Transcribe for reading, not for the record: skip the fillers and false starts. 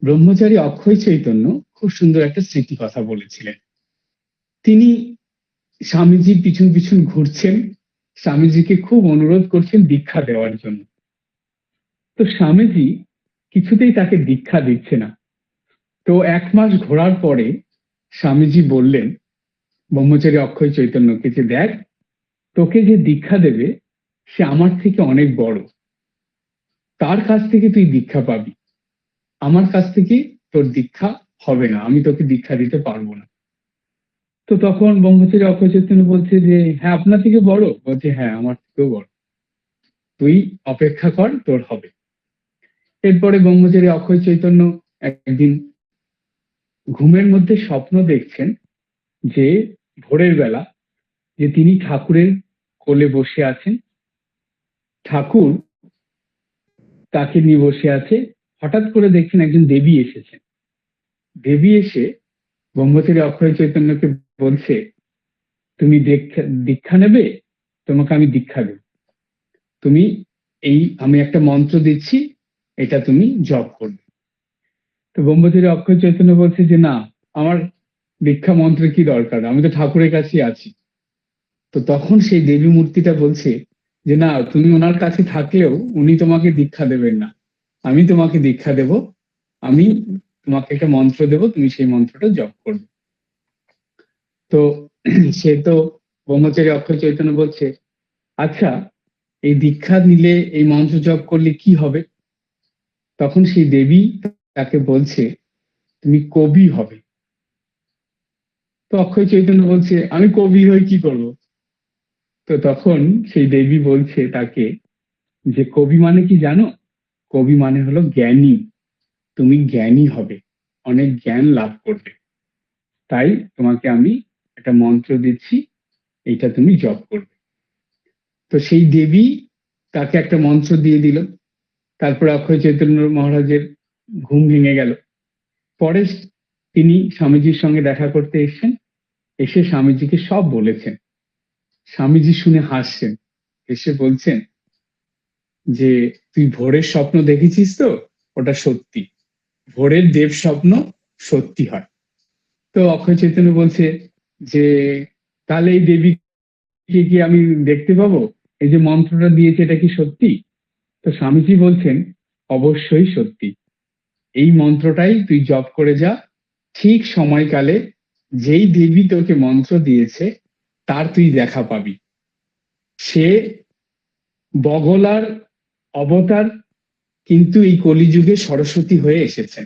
ব্রহ্মচারী অক্ষয় চৈতন্য খুব সুন্দর একটা স্মৃতি কথা বলেছিলেন। তিনি স্বামীজির পিছন পিছন ঘুরছেন, স্বামীজিকে খুব অনুরোধ করছেন দীক্ষা দেওয়ার জন্য। তো স্বামীজি কিছুতেই তাকে দীক্ষা দিচ্ছে না। তো 1 মাস ঘোরার পরে স্বামীজি বললেন ব্রহ্মচারী অক্ষয় চৈতন্যকে যে দেখ, তোকে যে দীক্ষা দেবে সে আমার থেকে অনেক বড়, তার কাছ থেকে তুই দীক্ষা পাবি, আমার কাছ থেকে তোর দীক্ষা হবে না, আমি তোকে দীক্ষা দিতে পারবো না। তো তখন ব্রহ্মচারী অক্ষয় চৈতন্য বলছে যে হ্যাঁ আপনার থেকে বড়, বলছে হ্যাঁ আমার থেকেও বড়, তুই অপেক্ষা কর তোর হবে। এরপরে ব্রহ্মচারী অক্ষয় চৈতন্য একদিন ঘুমের মধ্যে স্বপ্ন দেখছেন যে ভোরের বেলা যে তিনি ঠাকুরের কোলে বসে আছেন, ঠাকুর তাকে নিয়ে বসে আছে। হঠাৎ করে দেখছেন একজন দেবী এসেছেন। দেবী এসে ব্রহ্মচারী অক্ষয় চৈতন্যকে বলছে তুমি দীক্ষা দীক্ষা নেবে, তোমাকে আমি দীক্ষা দেব, তুমি আমি একটা মন্ত্র দিচ্ছি, এটা তুমি জপ করবে। তো ব্রহ্মচারী অক্ষয় চৈতন্য বলছে যে না, আমার দীক্ষা মন্ত্রের কি দরকার, আমি তো ঠাকুরের কাছেই আছি। তো তখন সেই দেবী মূর্তিটা বলছে যে না, তুমি ওনার কাছে থাকলেও উনি তোমাকে দীক্ষা দেবেন না, আমি তোমাকে দীক্ষা দেব, আমি তোমাকে একটা মন্ত্র দেব, তুমি সেই মন্ত্রটা জপ করবে। তো সে তো ব্রহ্মচারী অক্ষয় চৈতন্য বলছে আচ্ছা, এই দীক্ষা নিলে এই মন্ত্র জপ করলে কি হবে? তখন সেই দেবী তাকে বলছে তুমি কবি হবে। তো অক্ষয় চৈতন্য বলছে আমি কবি হয়ে কি করব? তো তখন সেই দেবী বলছে তাকে যে কবি মানে কি জানো? কবি মানে হলো জ্ঞানী, তুমি জ্ঞানী হবে, অনেক জ্ঞান লাভ করবে, তাই তোমাকে আমি একটা মন্ত্র দিচ্ছি, এটা তুমি জপ করবে। তো সেই দেবী তাকে একটা মন্ত্র দিয়ে দিল। তারপরে অক্ষয় চৈতন্য মহারাজের ঘুম ভেঙে গেল। পরে তিনি স্বামীজির সঙ্গে দেখা করতে এসেছেন, এসে স্বামীজিকে সব বলেছেন। স্বামীজি শুনে হাসছেন, এসে বলছেন যে তুই ভোরের স্বপ্ন দেখেছিস তো, ওটা সত্যি, ভোরের দেব স্বপ্ন সত্যি হয়। তো অক্ষয় চৈতন্য বলছে যে তাহলে এই দেবীকে কি আমি দেখতে পাবো? এই যে মন্ত্রটা দিয়েছে এটা কি সত্যি? তো স্বামীজি বলছেন অবশ্যই সত্যি, এই মন্ত্রটাই তুই জপ করে যা, ঠিক সময়কালে যেই দেবী তোকে মন্ত্র দিয়েছে তার তুই দেখা পাবি। সে বগলার অবতার, কিন্তু এই কলিযুগে সরস্বতী হয়ে এসেছেন।